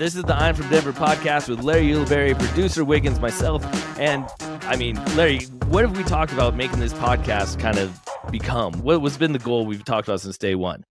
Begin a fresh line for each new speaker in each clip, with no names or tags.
This is the I'm from Denver podcast with Larry Ulibarri, producer WIGNZ, myself. And I mean, Larry, what have we talked about making this podcast kind of become? What's been the goal we've talked about since day one?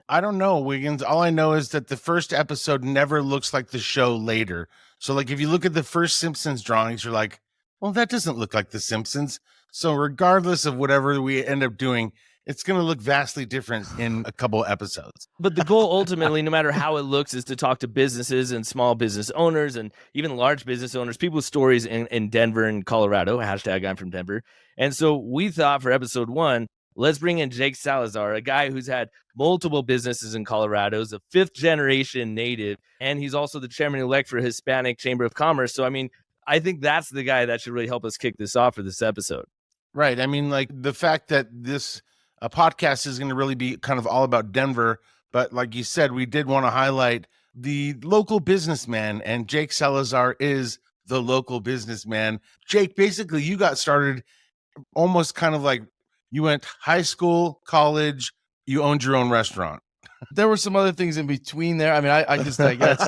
I don't know, WIGNZ. All I know is that the first episode never looks like the show later. So, like, if you look at the first Simpsons drawings, you're like, well, that doesn't look like the Simpsons. So regardless of whatever we end up doing, it's going to look vastly different in a couple episodes.
But the goal ultimately, no matter how it looks, is to talk to businesses and small business owners and even large business owners, people with stories in Denver and Colorado, hashtag I'm from Denver. And so we thought for episode 1, let's bring in Jake Salazar, a guy who's had multiple businesses in Colorado, is a 5th generation native, and he's also the chairman-elect for Hispanic Chamber of Commerce. So, I mean, I think that's the guy that should really help us kick this off for this episode.
Right. I mean, like the fact that this podcast is going to really be kind of all about Denver. But like you said, we did want to highlight the local businessman, and Jake Salazar is the local businessman. Jake, basically, you got started almost kind of like you went high school, college, you owned your own restaurant.
There were some other things in between there. I mean, I just, I guess.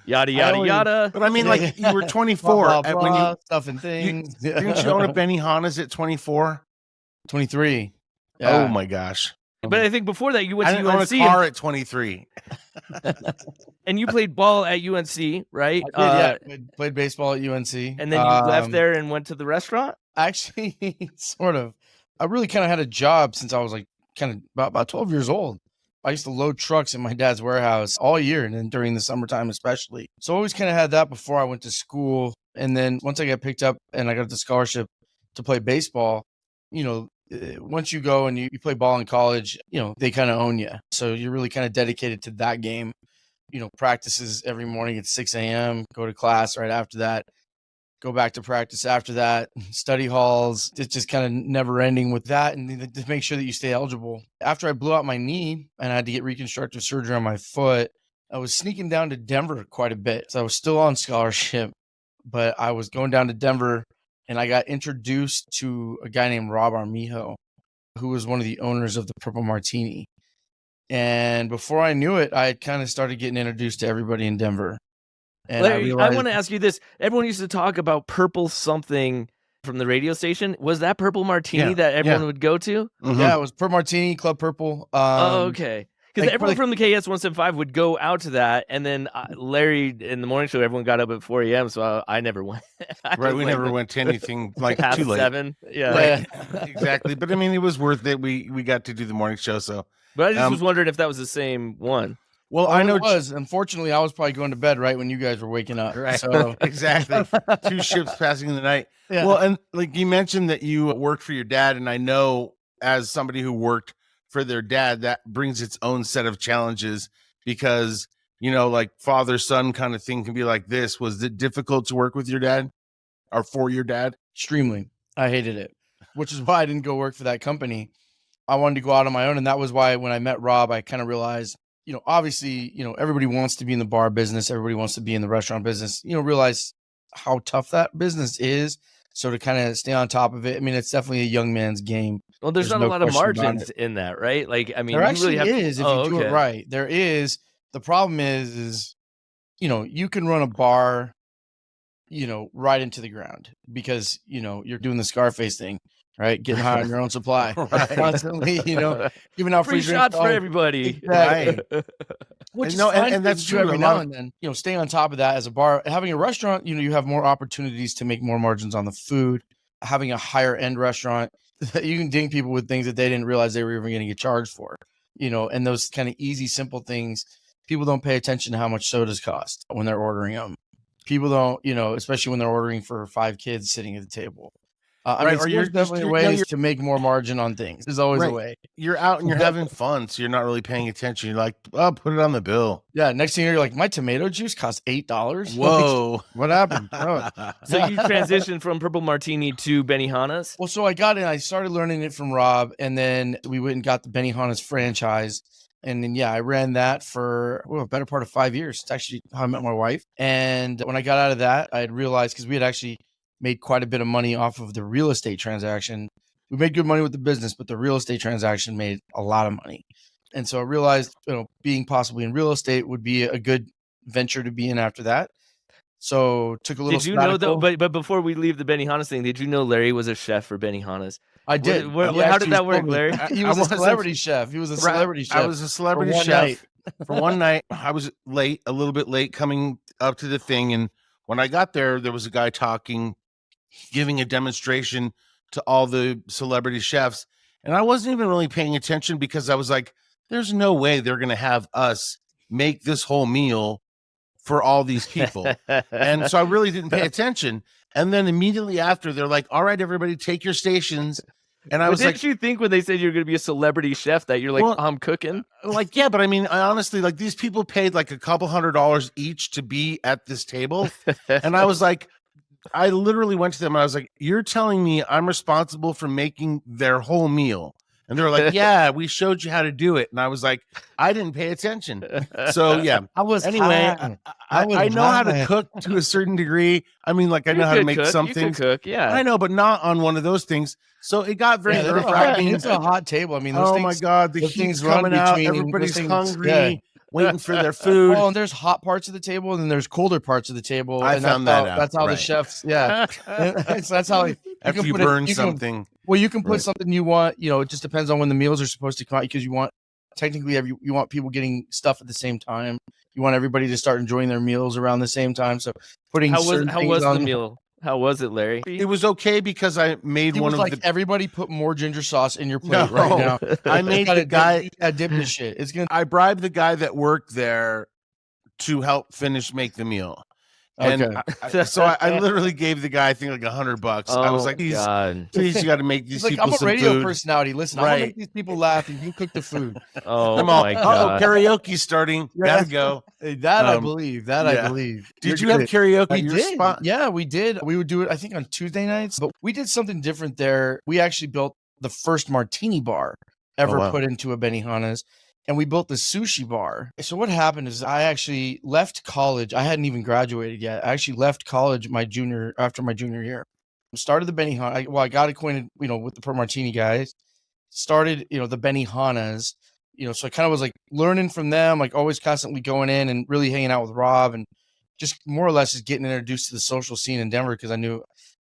Yada, yada, yada.
But I mean, like you were 24
blah, blah,
when you
stuff and things.
didn't you own a Benihana's at 24?
23. Yeah.
Oh my gosh.
But I think before that, you went
I
to
didn't own
UNC.
a car at 23.
And you played ball at UNC, right?
I did, yeah. Played baseball at UNC.
And then you left there and went to the restaurant?
Actually, sort of. I really kind of had a job since I was like kind of about 12 years old. I used to load trucks in my dad's warehouse all year, and then during the summertime especially. So I always kind of had that before I went to school. And then once I got picked up and I got the scholarship to play baseball, you know, once you go and you play ball in college, you know, they kind of own you. So you're really kind of dedicated to that game. You know, practices every morning at 6 a.m., go to class right after that, go back to practice after that, study halls. It's just kind of never ending with that, and to make sure that you stay eligible. After I blew out my knee and I had to get reconstructive surgery on my foot, I was sneaking down to Denver quite a bit. So I was still on scholarship, but I was going down to Denver, and I got introduced to a guy named Rob Armijo, who was one of the owners of the Purple Martini. And before I knew it, I had kind of started getting introduced to everybody in Denver. And
Larry, I want to ask you this. Everyone used to talk about purple something from the radio station. Was that Purple Martini that everyone would go to?
Mm-hmm. Yeah, it was Purple Martini, Club Purple.
Okay. Because everyone from the KS 175 would go out to that, and then Larry in the morning show, everyone got up at 4 a.m., so I never went.
We never went to anything like
past
too late.
7. Yeah.
Right. Exactly. But I mean, it was worth it. We got to do the morning show. So,
but I just was wondering if that was the same one.
Well, I know
it was. Unfortunately, I was probably going to bed right when you guys were waking up.
Right.
So
exactly. 2 ships passing in the night.
Yeah.
Well, and like you mentioned that you worked for your dad, and I know as somebody who worked for their dad, that brings its own set of challenges because, you know, like father-son kind of thing can be like this. Was it difficult to work with your dad or for your dad?
Extremely. I hated it, which is why I didn't go work for that company. I wanted to go out on my own. And that was why when I met Rob, I kind of realized, you know, obviously, you know, everybody wants to be in the bar business. Everybody wants to be in the restaurant business, you know, realize how tough that business is. So to kind of stay on top of it, I mean, it's definitely a young man's game.
Well, there's not
no
a lot of
question about
margins in that, right? Like, I mean,
There
you
actually
really have
is if you do it right. There is. The problem is, you know, you can run a bar, you know, right into the ground because, you know, you're doing the Scarface thing, right? Getting high on your own supply.
Right.
Constantly, you know, giving out
free
free
shots
drinks
for everybody.
Exactly.
Right.
Which
And
is
no,
fine
and that's
to do
true.
every
A
now
lot
and then. You know, stay on top of that as a bar. Having a restaurant, you know, you have more opportunities to make more margins on the food. Having a higher end restaurant, you can ding people with things that they didn't realize they were even going to get charged for. You know, and those kind of easy, simple things. People don't pay attention to how much sodas cost when they're ordering them. People don't, you know, especially when they're ordering for 5 kids sitting at the table. I mean, there's definitely ways to make more margin on things. There's always a way.
You're out and you're having fun, so you're not really paying attention. You're like, oh, put it on the bill.
Yeah. Next thing you're like, my tomato juice costs $8.
Whoa.
What happened? Oh.
So you transitioned from Purple Martini to Benihana's?
Well, so I got in, I started learning it from Rob, and then we went and got the Benihana's franchise. And then, yeah, I ran that for a better part of 5 years. It's actually how I met my wife. And when I got out of that, I had realized, because we had actually made quite a bit of money off of the real estate transaction. We made good money with the business, but the real estate transaction made a lot of money. And so I realized, you know, being possibly in real estate would be a good venture to be in after that. So took a little
Did you know though?
sabbatical.
But before we leave the Benihana's thing, did you know Larry was a chef for Benihana's?
I did.
How did that work, Larry?
He was a celebrity chef. He was a celebrity chef.
I was a celebrity chef for one night. I was late, a little bit late coming up to the thing. And when I got there was a guy talking, giving a demonstration to all the celebrity chefs. And I wasn't even really paying attention because I was like, there's no way they're going to have us make this whole meal for all these people. And so I really didn't pay attention. And then immediately after, they're like, all right, everybody, take your stations. And I was
didn't you think when they said you're going to be a celebrity chef that you're like, well, I'm cooking?
Like, yeah, but I mean, I honestly, like, these people paid like a couple $100 each to be at this table. And I was like, I literally went to them and I was like, you're telling me I'm responsible for making their whole meal? And they're like, yeah, we showed you how to do it. And I was like, I didn't pay attention. So yeah, I know how to cook to a certain degree. I mean, like, I know how to make some things.
Yeah,
I know, but not on one of those things. So it got very nerve-wracking.
It's a hot table. I mean,
oh my God, the heat's coming out. Everybody's hungry, waiting for their food.
Well, and there's hot parts of the table, and then there's colder parts of the table.
I found that out.
That's how the chefs, that's how
after you burn something.
Well, you can put something you want. You know, it just depends on when the meals are supposed to come out because you want you want people getting stuff at the same time. You want everybody to start enjoying their meals around the same time. So putting
how was the meal? How was it, Larry?
It was okay because I made one of
like everybody put more ginger sauce in your plate right now.
I made the guy
dip the shit.
I bribed the guy that worked there to help make the meal. And so I literally gave the guy, I think, like $100. I was like, please, you got to make these people some food. I'm a radio
personality. Listen, I'm gonna make these people laugh, and you cook the food.
My God!
Karaoke's starting. Gotta go.
That I believe. I believe.
Did you have karaoke at your spot?
Yeah, we did. We would do it, I think, on Tuesday nights. But we did something different there. We actually built the first martini bar ever put into a Benihana's. And we built the sushi bar. So what happened is I actually left college. I hadn't even graduated yet. I actually left college after my junior year. Started the Benihana. I got acquainted, with the Pro Martini guys. Started, the Benihana's. So I kind of was like learning from them, like always constantly going in and really hanging out with Rob and just more or less just getting introduced to the social scene in Denver because I knew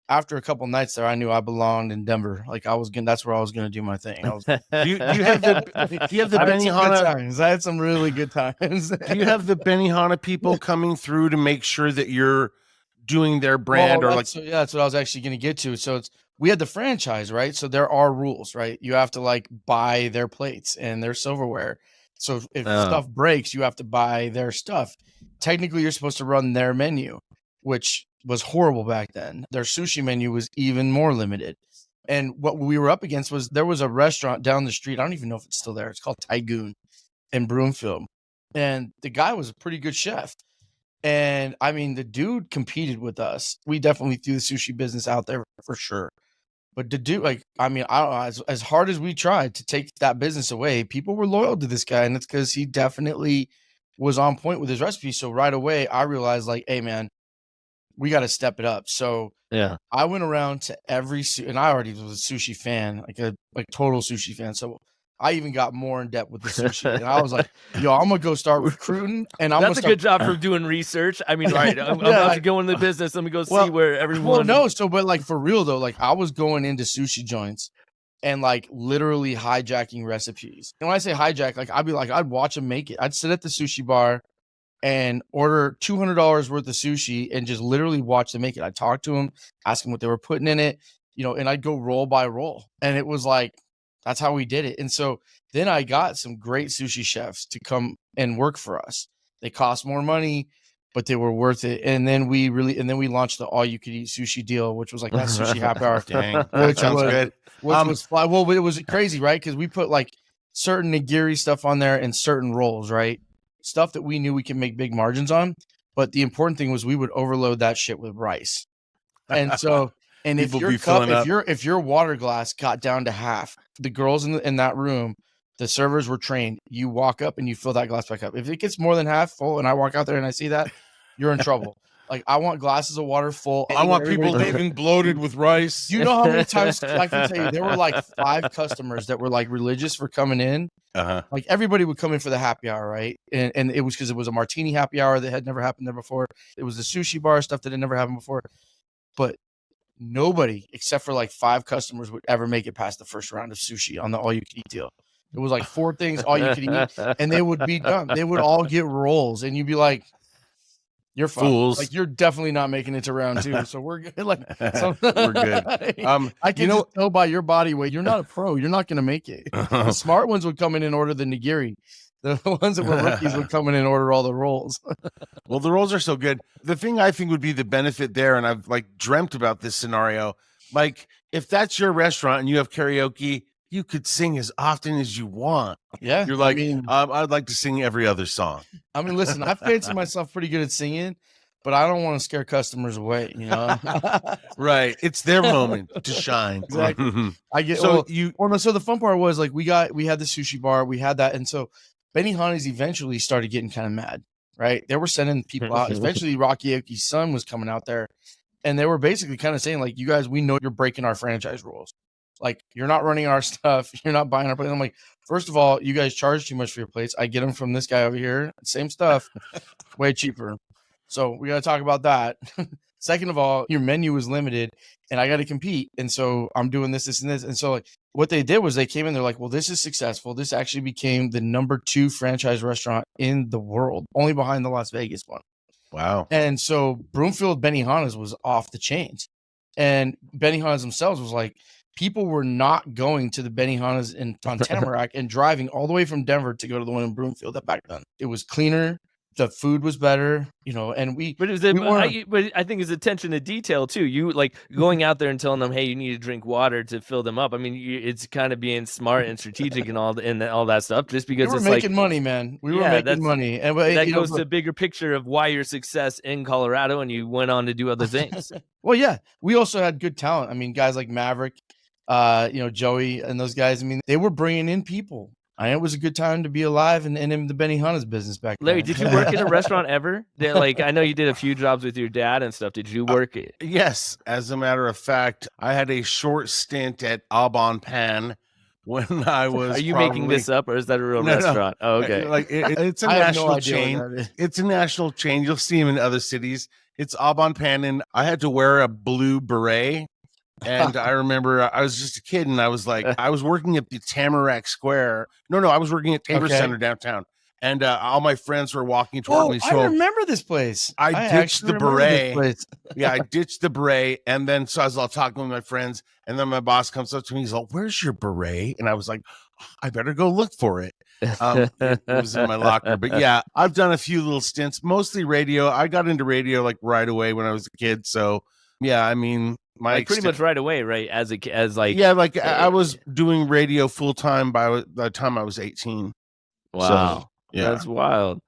after a couple nights there, I knew I belonged in Denver. Like that's where I was going to do my thing. Do you have the Benihana? I had some really good times.
Do you have the Benihana people coming through to make sure that you're doing their brand
that's what I was actually going to get to. So we had the franchise, right? So there are rules, right? You have to like buy their plates and their silverware. So if stuff breaks, you have to buy their stuff. Technically, you're supposed to run their menu, which was horrible back then. Their sushi menu was even more limited. And what we were up against was there was a restaurant down the street. I don't even know if it's still there. It's called Tygoon in Broomfield. And the guy was a pretty good chef. And I mean, the dude competed with us. We definitely threw the sushi business out there for sure. But the dude, I don't know, as hard as we tried to take that business away, people were loyal to this guy. And it's because he definitely was on point with his recipe. So right away, I realized like, hey, man, we got to step it up. So I went around to and I already was a sushi fan, like total sushi fan. So I even got more in depth with the sushi. And I was like, yo, I'm going to go start recruiting. And
That's a good job for doing research. I mean, right. I'm about to go into the business. Let me go see where everyone.
Well, no. But like for real though, like I was going into sushi joints and like literally hijacking recipes. And when I say hijack, like I'd watch them make it. I'd sit at the sushi bar and order $200 worth of sushi and just literally watch them make it. I talked to them, ask them what they were putting in it, and I'd go roll by roll. And it was like, that's how we did it. And so then I got some great sushi chefs to come and work for us. They cost more money, but they were worth it. And then we launched the all you could eat sushi deal, which was like that sushi happy hour.
Dang, that sounds good.
Which was fly. Well, it was crazy, right? Because we put like certain nigiri stuff on there and certain rolls, right? Stuff that we knew we could make big margins on. But the important thing was we would overload that shit with rice. And so, and if your water glass got down to half, the girls in that room, the servers were trained. You walk up and you fill that glass back up. If it gets more than half full and I walk out there and I see that, you're in trouble. Like, I want glasses of water full.
I want
Everybody-
people leaving bloated with rice.
You know how many times I can tell you there were like 5 customers that were like religious for coming in.
Uh-huh.
Like, everybody would come in for the happy hour, right? And it was because it was a martini happy hour that had never happened there before. It was the sushi bar stuff that had never happened before. But nobody except for like 5 customers would ever make it past the first round of sushi on the all you can eat deal. It was like 4 things all you can eat, and they would be done. They would all get rolls, and you'd be like, "You're fine.
Fools.
Like, you're definitely not making it to round 2, so we're good." Like, so,
We're good.
I can just tell by your body weight, you're not a pro. You're not going to make it. The smart ones would come in and order the nigiri. The ones that were rookies would come in and order all the rolls.
Well, the rolls are so good. The thing I think would be the benefit there, and I've like dreamt about this scenario, like if that's your restaurant and you have karaoke, you could sing as often as you want.
Yeah,
You're like,
I mean,
I'd like to sing every other song.
listen, I fancy myself pretty good at singing, but I don't want to scare customers away. You know,
Right. It's their moment to shine.
Exactly. I get
So
so the fun part was like we had the sushi bar, we had that, and so Benihana's eventually started getting kind of mad, right? They were sending people out. Eventually, Rocky Aoki's son was coming out there, and they were basically kind of saying like, "You guys, we know you're breaking our franchise rules. Like, you're not running our stuff. You're not buying our plates." I'm like, first of all, you guys charge too much for your plates. I get them from this guy over here. Same stuff, way cheaper. So we got to talk about that. Second of all, your menu is limited, and I got to compete. And so I'm doing this, this, and this. And so like, what they did was they came in, they're like, well, this is successful. This actually became the number 2 franchise restaurant in the world, only behind the Las Vegas one.
wow.
And so Broomfield Benihana's was off the chains. And Benihana's themselves was like, people were not going to the Benihana's on Tamarack and driving all the way from Denver to go to the one in Broomfield. That back then, it was cleaner. The food was better, you know, and
but it was but I think it's attention to detail too. You like going out there and telling them, hey, you need to drink water to fill them up. I mean, it's kind of being smart and strategic and all that stuff. Just because
we were
it's
making
like
money, man. We were making money, and
that goes to the bigger picture of why your success in Colorado, and you went on to do other things.
Well, yeah, we also had good talent. I mean, guys like Maverick, Joey, and those guys. I mean, they were bringing in people. It was a good time to be alive and in the Benihana's business back then.
Larry, did you work in a restaurant ever? Like, I know you did a few jobs with your dad and stuff. Did you work it?
Yes. As a matter of fact, I had a short stint at Aubon Pan when I was.
Are you making this up, or is that a real restaurant?
No.
Oh, okay.
Like it's a national chain. It's a national chain. You'll see them in other cities. It's Aubon Pan, and I had to wear a blue beret. And I remember I was just a kid, and I was like, I was working at the Tamarack Square. No, I was working at Tabor Center downtown. And all my friends were walking toward me. So
I remember this place.
I ditched the beret. Yeah, I ditched the beret. And then so I was all talking with my friends. And then my boss comes up to me. He's like, where's your beret? And I was like, I better go look for it. It was in my locker. But yeah, I've done a few little stints, mostly radio. I got into radio like right away when I was a kid. So yeah, I mean,
pretty much right away, right?
I was doing radio full time by the time I was 18.
Wow.
So, yeah,
that's wild.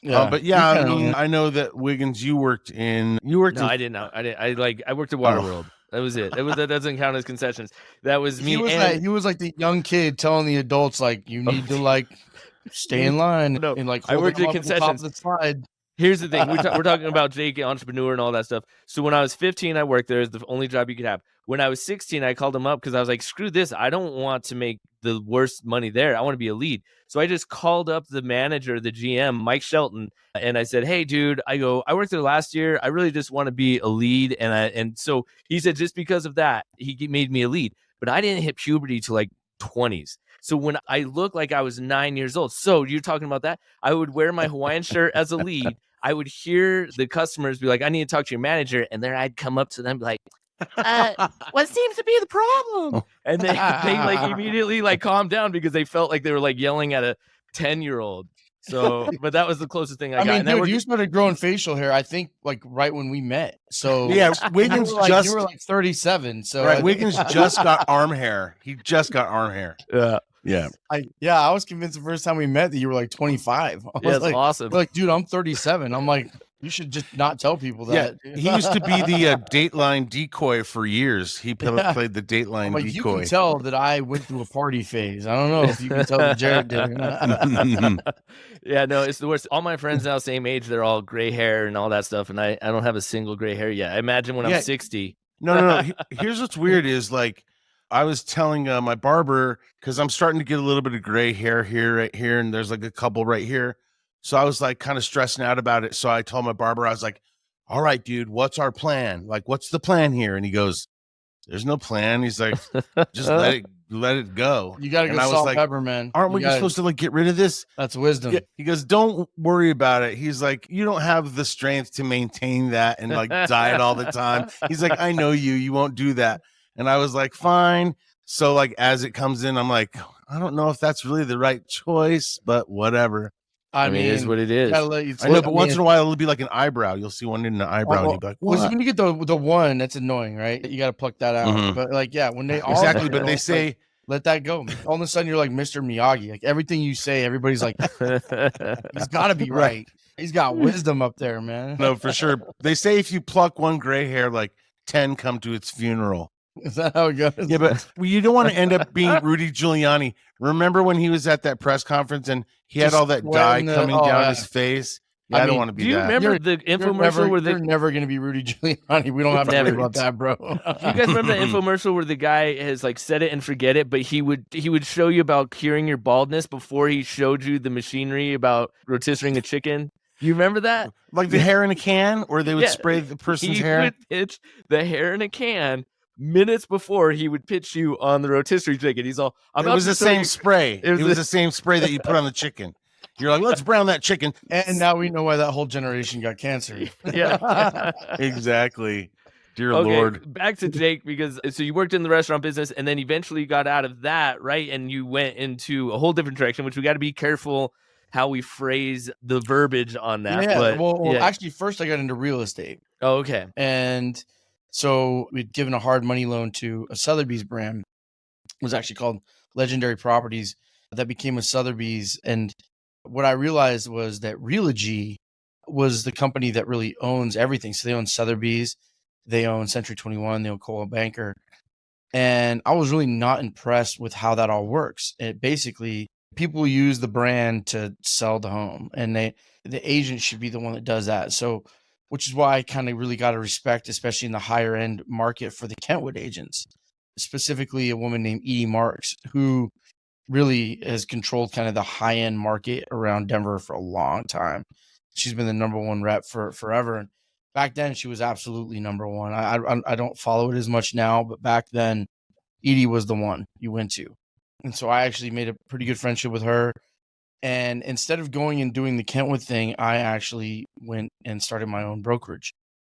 Yeah, but yeah, I mean, I know that WIGNZ you worked in.
I didn't know. I worked at Waterworld. That was it. That doesn't count as concessions. That was me.
He was like the young kid telling the adults like, you need to like stay in line.
No,
and like
I worked at concessions. Here's the thing. We're talking about Jake, entrepreneur, and all that stuff. So when I was 15, I worked there. It was the only job you could have. When I was 16, I called him up because I was like, screw this. I don't want to make the worst money there. I want to be a lead. So I just called up the manager, the GM, Mike Shelton, and I said, hey, dude, I worked there last year. I really just want to be a lead. And so he said, just because of that, he made me a lead. But I didn't hit puberty till like 20s. So when I looked like I was 9 years old, so you're talking about that, I would wear my Hawaiian shirt as a lead. I would hear the customers be like, I need to talk to your manager. And then I'd come up to them like, what seems to be the problem? And they like immediately like calmed down because they felt like they were like yelling at a 10-year-old. So, but that was the closest thing I got.
I mean, dude, you started growing facial hair, I think, like right when we met. So
yeah, Wiggins
you were like 37. So
right, Wiggins just got arm hair. He just got arm hair.
Yeah.
I was convinced the first time we met that you were like 25.
That's awesome.
Like, dude, I'm 37. I'm like, You should just not tell people
Yeah,
that.
he used to be the Dateline decoy for years. He played the Dateline
Like, you can
decoy.
tell that I went through a party phase. I don't know if you can tell that Jared did or not.
Yeah, no, it's the worst. All my friends now, same age, they're all gray hair and all that stuff, and I don't have a single gray hair yet. I imagine when
Yeah.
I'm 60.
No. Here's what's weird is like I was telling my barber because I'm starting to get a little bit of gray hair here, right here, and there's like a couple right here. So I was like kind of stressing out about it. So I told my barber, I was like, "All right, dude, what's our plan? Like, what's the plan here?" And he goes, "There's no plan." He's like, "Just let it go."
You got to
And
go
I was
salt
like,
pepper, man.
"Aren't we
You gotta-
supposed to like get rid of this?"
That's wisdom.
Yeah, he goes, "Don't worry about it." He's like, "You don't have the strength to maintain that and like diet all the time." He's like, "I know you. You won't do that." And I was like, "Fine." So like as it comes in, I'm like, "I don't know if that's really the right choice, but whatever."
I mean, it is what it is.
Gotta let you
I know, but once in a while it'll be like an eyebrow. You'll see one in an eyebrow, and you'll be like,
well,
"What?"
when you get the one, that's annoying, right? You got to pluck that out.
Mhm.
But like, yeah, when they all
Exactly, but
know,
they
like,
say
let that go. Man. All of a sudden, you're like Mr. Miyagi. Like everything you say, everybody's like, he's got to be right. He's got wisdom up there, man.
no, for sure. They say if you pluck one gray hair, like 10 come to its funeral.
Is that how it goes?
Yeah, but you don't want to end up being Rudy Giuliani. Remember when he was at that press conference and he had
Just
all that dye
sweating
coming down his face? Yeah, I don't
mean,
want to be
Do you
that.
remember the infomercial where
you're never going to be Rudy Giuliani. We don't have to worry
Never.
about that, bro.
Do you guys remember the infomercial where the guy has like set it and forget it, but he would show you about curing your baldness before he showed you the machinery about rotisserie a chicken? You remember that?
Like the hair in a can, or they would
Yeah,
spray the person's
he
hair.
would pitch the hair in a can minutes before he would pitch you on the rotisserie chicken. He's all,
It was the same spray.
It was
the same spray that you put on the chicken. You're like, let's brown that chicken.
And now we know why that whole generation got cancer.
Yeah.
Exactly. Dear
Okay,
Lord.
back to Jake, because so you worked in the restaurant business and then eventually you got out of that, right? And you went into a whole different direction, which we got to be careful how we phrase the verbiage on that.
Yeah.
But
Well, actually, first I got into real estate.
oh, okay.
And so we'd given a hard money loan to a Sotheby's brand. It was actually called Legendary Properties. That became a Sotheby's. And what I realized was that Realogy was the company that really owns everything. So they own Sotheby's, they own Century 21, they own Coldwell Banker. And I was really not impressed with how that all works. It basically, people use the brand to sell the home, and the agent should be the one that does that. So, which is why I kind of really got to respect, especially in the higher end market, for the Kentwood agents, specifically a woman named Edie Marks, who really has controlled kind of the high end market around Denver for a long time. She's been the number one rep for forever. And back then she was absolutely number one. I don't follow it as much now, but back then Edie was the one you went to. And so I actually made a pretty good friendship with her. And instead of going and doing the Kentwood thing, I actually went and started my own brokerage.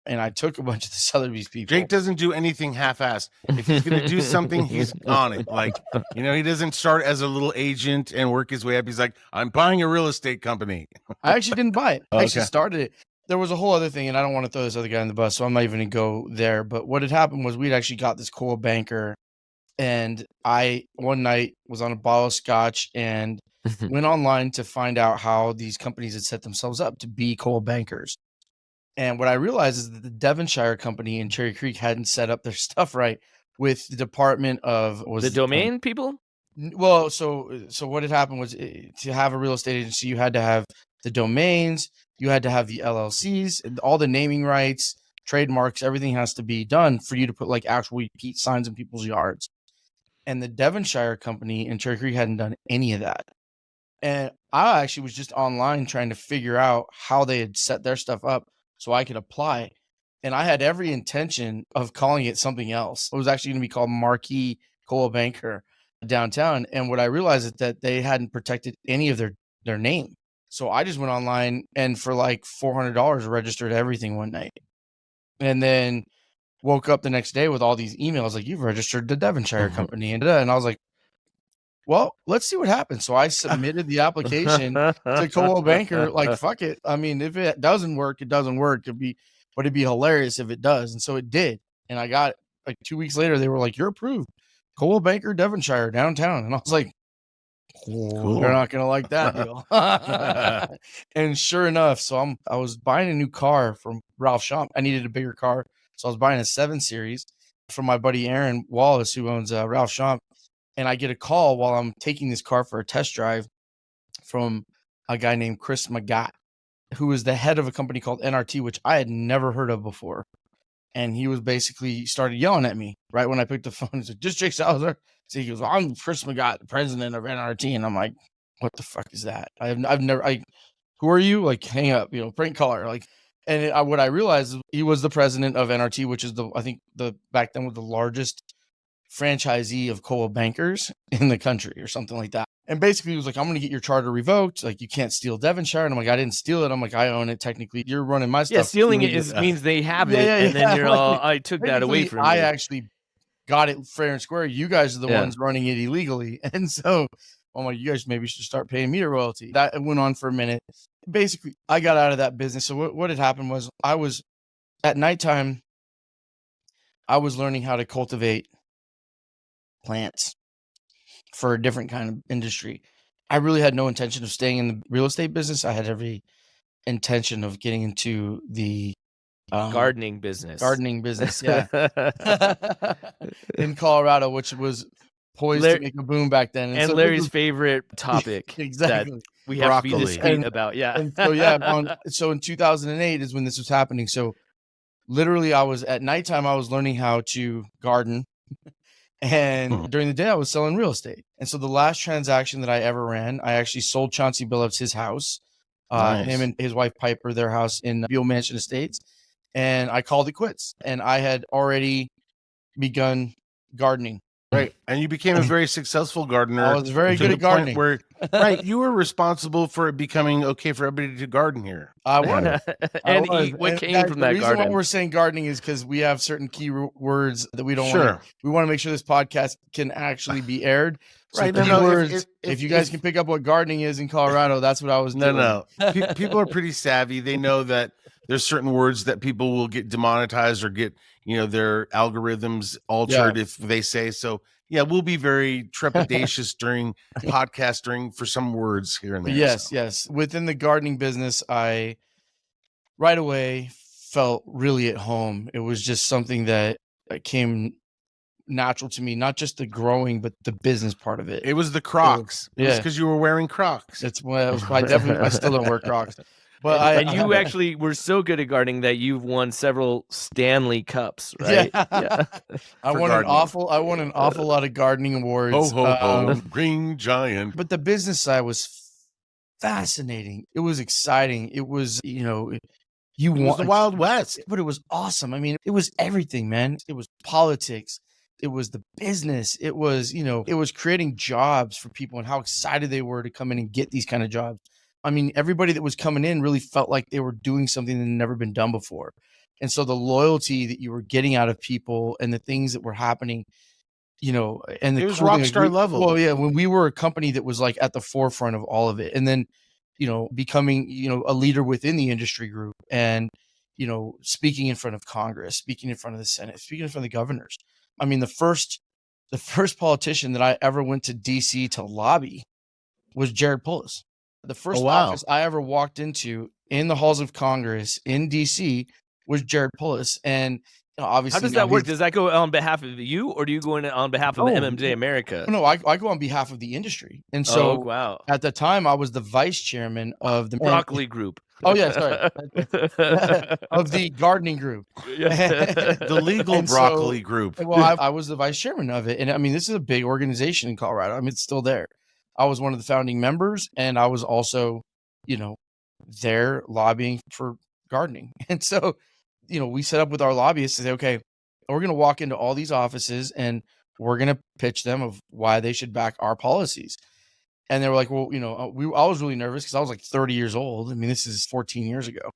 And I took a bunch of the Sotheby's people.
Jake doesn't do anything half-assed. If he's going to do something, he's on it. Like, he doesn't start as a little agent and work his way up. He's like, I'm buying a real estate company.
I actually didn't buy it. I
Okay.
actually started it. There was a whole other thing, and I don't want to throw this other guy in the bus, so I'm not even going to go there. But what had happened was we'd actually got this Coldwell Banker, and I, one night, was on a bottle of scotch and went online to find out how these companies had set themselves up to be Coldwell Bankers. And what I realized is that the Devonshire company in Cherry Creek hadn't set up their stuff right with the Department of
The domain people?
Well, so what had happened was to have a real estate agency, you had to have the domains, you had to have the LLCs, and all the naming rights, trademarks, everything has to be done for you to put like actual repeat signs in people's yards. And the Devonshire company in Cherry Creek hadn't done any of that. And I actually was just online trying to figure out how they had set their stuff up so I could apply. And I had every intention of calling it something else. It was actually going to be called Marquee Coldwell Banker downtown. And what I realized is that they hadn't protected any of their name. So I just went online and for like $400 registered everything one night. And then woke up the next day with all these emails like, you've registered the Devonshire company. And I was like, well, let's see what happens. So I submitted the application to Coldwell Banker. Like, fuck it. I mean, if it doesn't work, it doesn't work. But it'd be hilarious if it does. And so it did. And I got like 2 weeks later, they were like, you're approved. Coldwell Banker, Devonshire, downtown. And I was like,
Cool.
They're not gonna like that deal. And sure enough, so I was buying a new car from Ralph Schomp. I needed a bigger car, so I was buying a 7 Series from my buddy Aaron Wallace, who owns Ralph Schomp. And I get a call while I'm taking this car for a test drive from a guy named Chris McGatt, who is the head of a company called NRT, which I had never heard of before. And he was basically started yelling at me right when I picked the phone. He's like, "Just Jake Salazar." So he goes, "Well, I'm Chris McGatt, the president of NRT." And I'm like, "What the fuck is that? I've never, who are you?" Like, hang up, prank caller. Like, and what I realized is he was the president of NRT, which is I think back then was the largest franchisee of coal bankers in the country or something like that. And basically he was like, "I'm going to get your charter revoked. Like, you can't steal Devonshire." And I'm like, "I didn't steal it." I'm like, "I own it. Technically, you're running my stuff."
Yeah, stealing it means they have it, and then you're
like,
all, "I took that away from you."
I actually got it fair and square. You guys are the
Yeah.
ones running it illegally. And so I'm like, "You guys maybe should start paying me a royalty." That went on for a minute. Basically, I got out of that business. So what had happened was I was at nighttime, I was learning how to cultivate plants for a different kind of industry. I really had no intention of staying in the real estate business. I had every intention of getting into the
gardening business.
Yeah. In Colorado, which was poised to make a boom back then.
And
so
Larry's favorite topic
exactly
that we have to be
Broccoli.
discreet about. Yeah.
And so in 2008 is when this was happening. So literally I was at nighttime, I was learning how to garden. And during the day, I was selling real estate. And so the last transaction that I ever ran, I actually sold Chauncey Billups his house,
Nice.
him and his wife Piper, their house in Beale Mansion Estates. And I called it quits. And I had already begun gardening.
Right. And you became a very successful gardener.
I was very
to
good
the
at gardening.
point where, right, you were responsible for it becoming okay for everybody to garden here.
I was.
And
I was.
eat what
And
came
guys,
from
the
that
reason
garden.
why we're saying gardening is because we have certain key words that we don't
Sure.
want to. We want to make sure this podcast can actually be aired. So
Right.
key
No,
words, if you guys can pick up what gardening is in Colorado, that's what I was doing.
No. People are pretty savvy. They know that there's certain words that people will get demonetized or get, their algorithms altered if they say so. Yeah, we'll be very trepidatious during podcasting for some words here and there.
Yes. Within the gardening business, I right away felt really at home. It was just something that came natural to me, not just the growing, but the business part of it.
It was the Crocs.
Yeah.
It's because you were wearing Crocs.
That's why I still don't wear Crocs. But
and you actually were so good at gardening that you've won several Stanley Cups, right?
Yeah. I won an awful lot of gardening awards.
Ho, ho, ho, green giant.
But the business side was fascinating. It was exciting. It was,
It was the Wild West.
But it was awesome. I mean, it was everything, man. It was politics. It was the business. It was, it was creating jobs for people and how excited they were to come in and get these kind of jobs. I mean, everybody that was coming in really felt like they were doing something that had never been done before. And so the loyalty that you were getting out of people and the things that were happening, and
it was rock star level.
Well, yeah, when we were a company that was like at the forefront of all of it. And then, becoming, a leader within the industry group and, speaking in front of Congress, speaking in front of the Senate, speaking in front of the governors. I mean, the first politician that I ever went to DC to lobby was Jared Polis. The first office I ever walked into in the halls of Congress in DC was Jared Polis. And obviously,
how does that work? Does that go on behalf of you, or do you go in on behalf of the MMJ America?
No, I go on behalf of the industry. And so at the time, I was the vice chairman of the
broccoli group.
Oh, yeah, sorry. Of the gardening group.
The legal broccoli group.
Well, I was the vice chairman of it. And I mean, this is a big organization in Colorado. I mean, it's still there. I was one of the founding members, and I was also, there lobbying for gardening. And so, we set up with our lobbyists to say, okay, we're going to walk into all these offices and we're going to pitch them of why they should back our policies. And they were like, well, I was really nervous because I was like 30 years old. I mean, this is 14 years ago.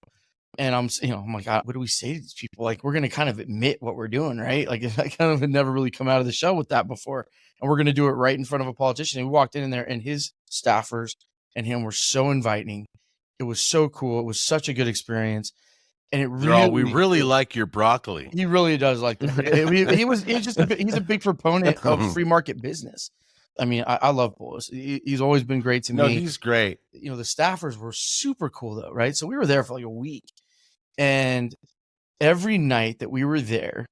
And I'm like, what do we say to these people? Like, we're going to kind of admit what we're doing, right? Like, I kind of had never really come out of the shell with that before. And we're going to do it right in front of a politician. And we walked in there, and his staffers and him were so inviting. It was so cool. It was such a good experience. And it really,
we really like your broccoli.
He really does like that. He's a big proponent of free market business. I mean, I love Bullis. He's always been great to
No,
me.
he's great.
You know, the staffers were super cool though, right? So we were there for like a week, and every night that we were there,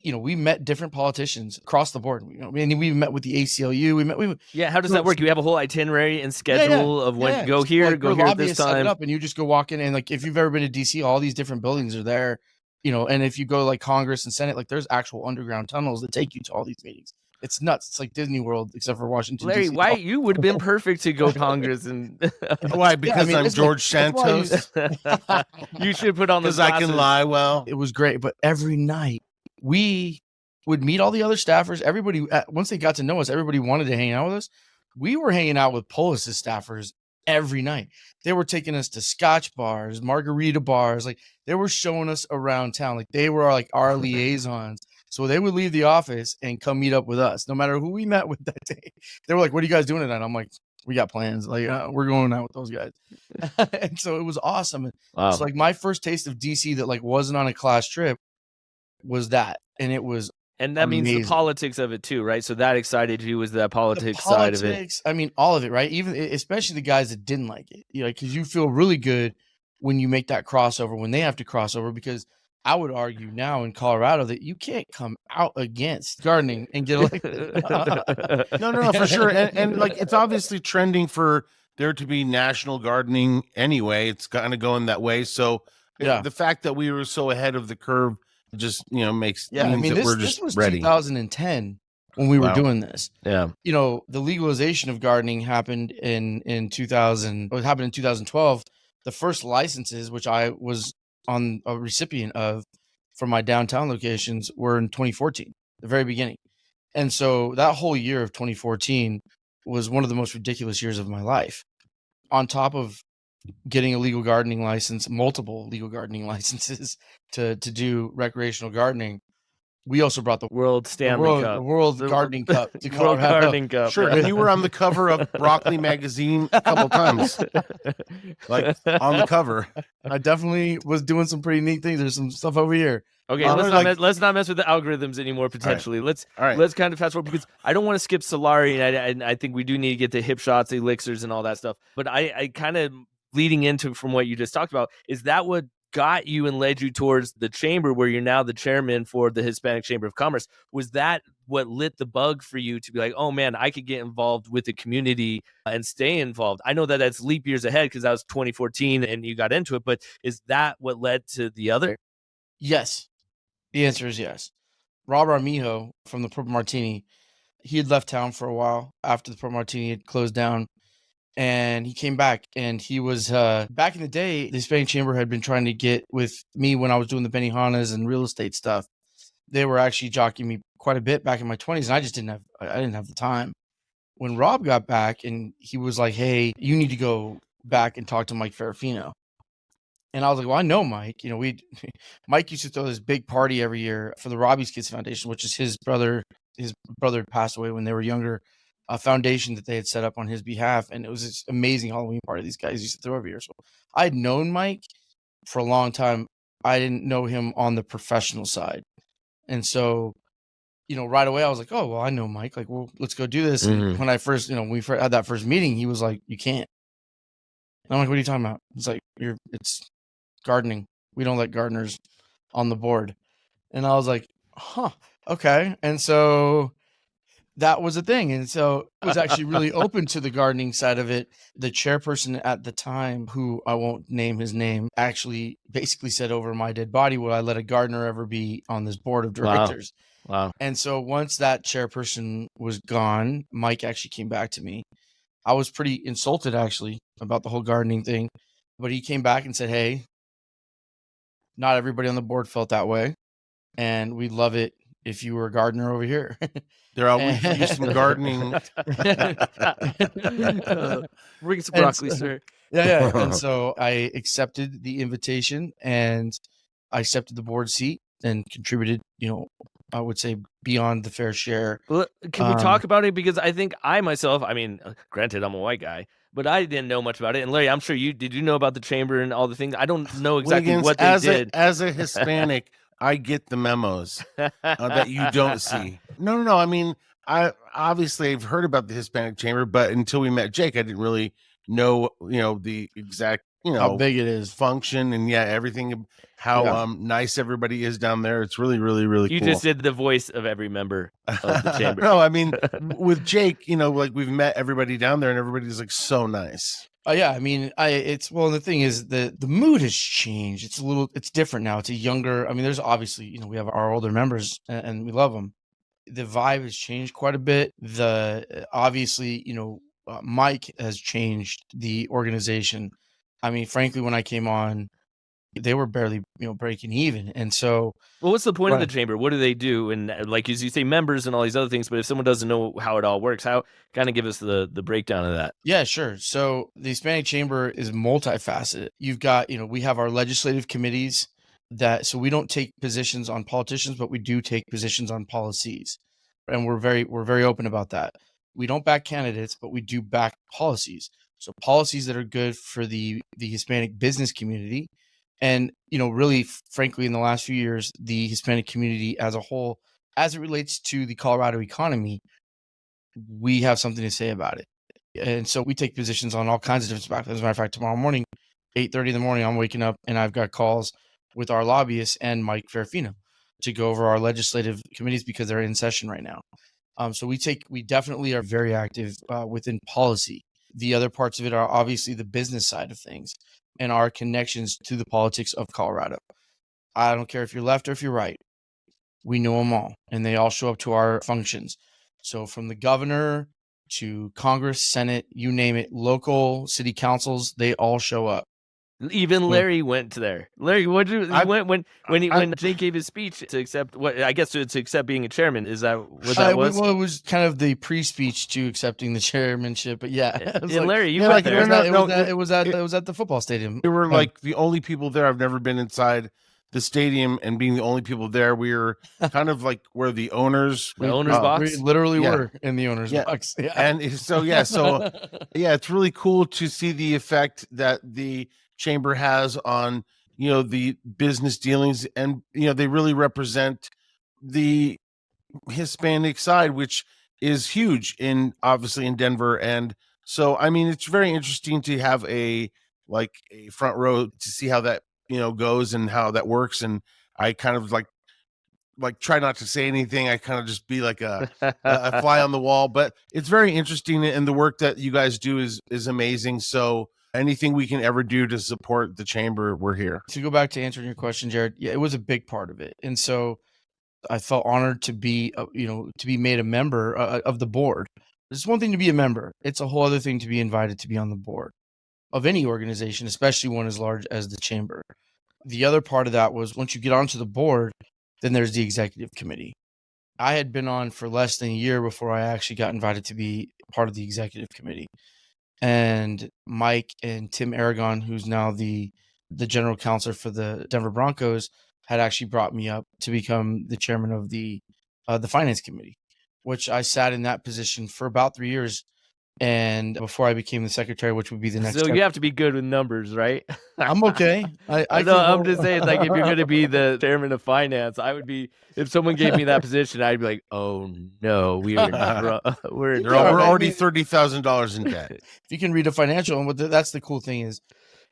you know, we met different politicians across the board. You know, and we met with the ACLU.
Yeah, how does that work? You have a whole itinerary and schedule of when go
So,
here,
like,
go
your
here at
lobby
this
is set
time.
up, and you just go walk in, and like if you've ever been to DC, all these different buildings are there. You know, and if you go like Congress and Senate, like there's actual underground tunnels that take you to all these meetings. It's nuts. It's like Disney World, except for Washington.
Larry,
DC.
why you would have been perfect to go Congress and
Why? Because I'm
it's
George
like,
Santos.
you should put on the
Because I can
glasses.
lie well.
It was great, but every night we would meet all the other staffers. Everybody, once they got to know us, everybody wanted to hang out with us. We were hanging out with Polis's staffers every night. They were taking us to Scotch bars, margarita bars. Like they were showing us around town. Like they were like our liaisons. So they would leave the office and come meet up with us, no matter who we met with that day. They were like, "What are you guys doing tonight?" I'm like, "We got plans. Like we're going out with those guys." And so it was awesome. And
Wow.
so like my first taste of DC that like wasn't on a class trip was that, and it was
And that means the
amazing.
politics of it too, right? So that excited you was that politics side of it.
I mean, all of it, right? Even especially the guys that didn't like it, you know, because you feel really good when you make that crossover, when they have to cross over, because I would argue now in Colorado that you can't come out against gardening and get elected.
No, for sure. And like it's obviously trending for there to be national gardening anyway. It's kind of going that way. So
Yeah.
the fact that we were so ahead of the curve just, you know, means
I mean,
that we're
this
just
was
ready.
2010 when we were
Wow.
doing this.
Yeah.
You know, the legalization of gardening happened in 2000. It happened in 2012. The first licenses, which I was on a recipient of from my downtown locations, were in 2014, the very beginning. And so that whole year of 2014 was one of the most ridiculous years of my life. On top of getting a legal gardening license, multiple legal gardening licenses to do recreational gardening, we also brought the
World Stanley Cup.
the World Gardening Cup to
World
Colorado.
Gardening Cup.
Sure. And you were on the cover of Broccoli magazine a couple times, like on the cover.
I definitely was doing some pretty neat things. There's some stuff over here.
Okay, let's not mess with the algorithms anymore. Potentially, let's kind of fast forward because I don't want to skip Solari, and I think we do need to get the hip shots, the elixirs, and all that stuff. But I kind of leading into from what you just talked about, is that what got you and led you towards the chamber where you're now the chairman for the Hispanic Chamber of Commerce? Was that what lit the bug for you to be like, oh man, I could get involved with the community and stay involved? I know that that's leap years ahead because that was 2014 and you got into it, but is that what led to the other?
Yes. The answer is yes. Rob Armijo from the Purple Martini, he had left town for a while after the Purple Martini had closed down. And he came back, and he was back in the day. The Hispanic Chamber had been trying to get with me when I was doing the Benihanas and real estate stuff. They were actually jockeying me quite a bit back in my 20s, and I just didn't have the time. When Rob got back, and he was like, "Hey, you need to go back and talk to Mike Ferrafino." And I was like, "Well, I know Mike. You know, Mike used to throw this big party every year for the Robbie's Kids Foundation, which is his brother. His brother passed away when they were younger." A foundation that they had set up on his behalf, and it was this amazing Halloween party these guys used to throw every year. So I'd known Mike for a long time. I didn't know him on the professional side. And so, you know, right away I was like, "Oh, well, I know Mike. Like, well, let's go do this."
Mhm.
And when I first, when we had that first meeting, he was like, "You can't." And I'm like, "What are you talking about?" He's like, "It's gardening. We don't let gardeners on the board." And I was like, "Huh, okay." And so that was a thing. And so it was actually really open to the gardening side of it. The chairperson at the time, who I won't name his name, actually basically said, "Over my dead body, will I let a gardener ever be on this board of directors?"
Wow.
And so once that chairperson was gone, Mike actually came back to me. I was pretty insulted actually about the whole gardening thing, but he came back and said, "Hey, not everybody on the board felt that way, and we'd love it if you were a gardener over here."
There are we could use some gardening.
Bring some
And
broccoli,
so-
sir.
Yeah. And so I accepted the invitation, and I accepted the board seat and contributed, I would say beyond the fair share.
Well, can we talk about it? Because I think I myself, I mean, granted, I'm a white guy, but I didn't know much about it. And Larry, I'm sure did you know about the chamber and all the things? I don't know exactly
WIGNZ,
what they did.
As a Hispanic, I get the memos that you don't see. No. I mean, I obviously I've heard about the Hispanic Chamber, but until we met Jake, I didn't really know, the exact,
How big it is.
function and everything, how
Yeah.
nice everybody is down there. It's really, really, really
You
cool.
just did the voice of every member of the chamber.
No, I mean, with Jake, like we've met everybody down there and everybody's like so nice.
Yeah, I mean, the thing is the mood has changed. It's different now. It's a younger, I mean, there's obviously, we have our older members and we love them. The vibe has changed quite a bit. Obviously, Mike has changed the organization. I mean, frankly, when I came on, they were barely, breaking even. And so,
well, what's the point of the chamber? What do they do? And like, as you say, members and all these other things, but if someone doesn't know how it all works, how kind of give us the breakdown of that?
Yeah, sure. So the Hispanic Chamber is multifaceted. You've got, we have our legislative committees so we don't take positions on politicians, but we do take positions on policies. And we're very open about that. We don't back candidates, but we do back policies. So policies that are good for the Hispanic business community. And, really, frankly, in the last few years, the Hispanic community as a whole, as it relates to the Colorado economy, we have something to say about it. And so we take positions on all kinds of different topics. As a matter of fact, tomorrow morning, 8:30 in the morning, I'm waking up and I've got calls with our lobbyists and Mike Ferrafino to go over our legislative committees because they're in session right now. So we definitely are very active within policy. The other parts of it are obviously the business side of things and our connections to the politics of Colorado. I don't care if you're left or if you're right. We know them all, and they all show up to our functions. So from the governor to Congress, Senate, you name it, local city councils, they all show up.
Even Larry went to there. Larry, when Jake gave his speech to accept to accept being a chairman? Is that what that was?
Well, it was kind of the pre-speech to accepting the chairmanship, but yeah.
And Larry, you went there.
It was at the football stadium.
We were like the only people there. I've never been inside the stadium, and being the only people there, we were kind of like where the owners,
box.
We literally were in the owner's box. Yeah.
And so it's really cool to see the effect that the chamber has on the business dealings, and they really represent the Hispanic side, which is huge obviously in Denver. And so I mean, it's very interesting to have a front row to see how that goes and how that works. And I kind of like try not to say anything. I kind of just be like a fly on the wall, but it's very interesting, and the work that you guys do is amazing. So anything we can ever do to support the chamber, we're here.
To go back to answering your question, Jared, yeah, it was a big part of it. And so I felt honored to be, to be made a member of the board. It's one thing to be a member. It's a whole other thing to be invited to be on the board of any organization, especially one as large as the chamber. The other part of that was once you get onto the board, then there's the executive committee. I had been on for less than a year before I actually got invited to be part of the executive committee. And Mike and Tim Aragon, who's now the general counselor for the Denver Broncos, had actually brought me up to become the chairman of the finance committee, which I sat in that position for about 3 years. And before I became the secretary, which would be the next
So
step.
you have to be good with numbers, right?
I'm okay.
I know. I'm just saying, like, if you're going to be the chairman of finance, I would be. If someone gave me that position, I'd be like, "Oh no, we're
already $30,000 in debt."
If you can read a financial, and that's the cool thing is.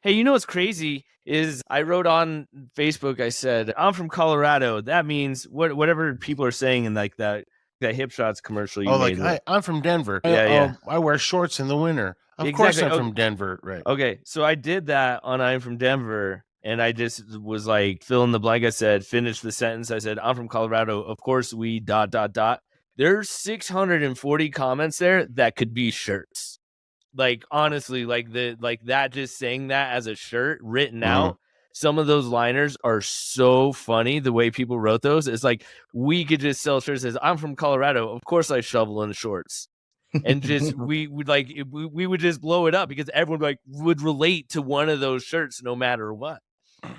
Hey, you know what's crazy is I wrote on Facebook. I said, "I'm from Colorado." That means whatever people are saying in like that Hip Shots commercial you made.
I'm from Denver.
Yeah.
I wear shorts in the winter. Of course I'm from Denver, right?
Okay, so I did that on I'm from Denver, and I just was like, fill in the blank. I said, finish the sentence. I said, I'm from Colorado. Of course we ... There's 640 comments there that could be shirts. Like, honestly, like that, just saying that as a shirt written out. Some of those liners are so funny. The way people wrote those, it's like we could just sell shirts that says, I'm from Colorado. Of course I shovel in shorts. And just we would just blow it up because everyone would relate to one of those shirts no matter what.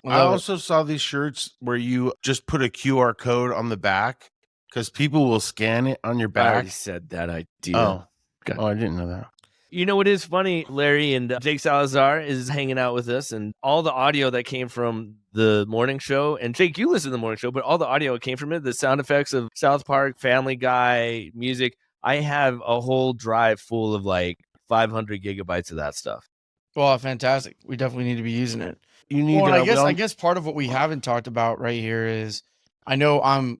I also saw these shirts where you just put a QR code on the back because people will scan it on your back.
I already said that idea.
Oh, I didn't know that.
You know what is funny? Larry and Jake Salazar is hanging out with us, and all the audio that came from the morning show, and Jake, you listen to the morning show, but all the audio that came from it, the sound effects of South Park, Family Guy, music, I have a whole drive full of like 500 gigabytes of that stuff.
Well, fantastic. We definitely need to be using it.
You need.
Well, and I guess part of what we haven't talked about right here is, I know I'm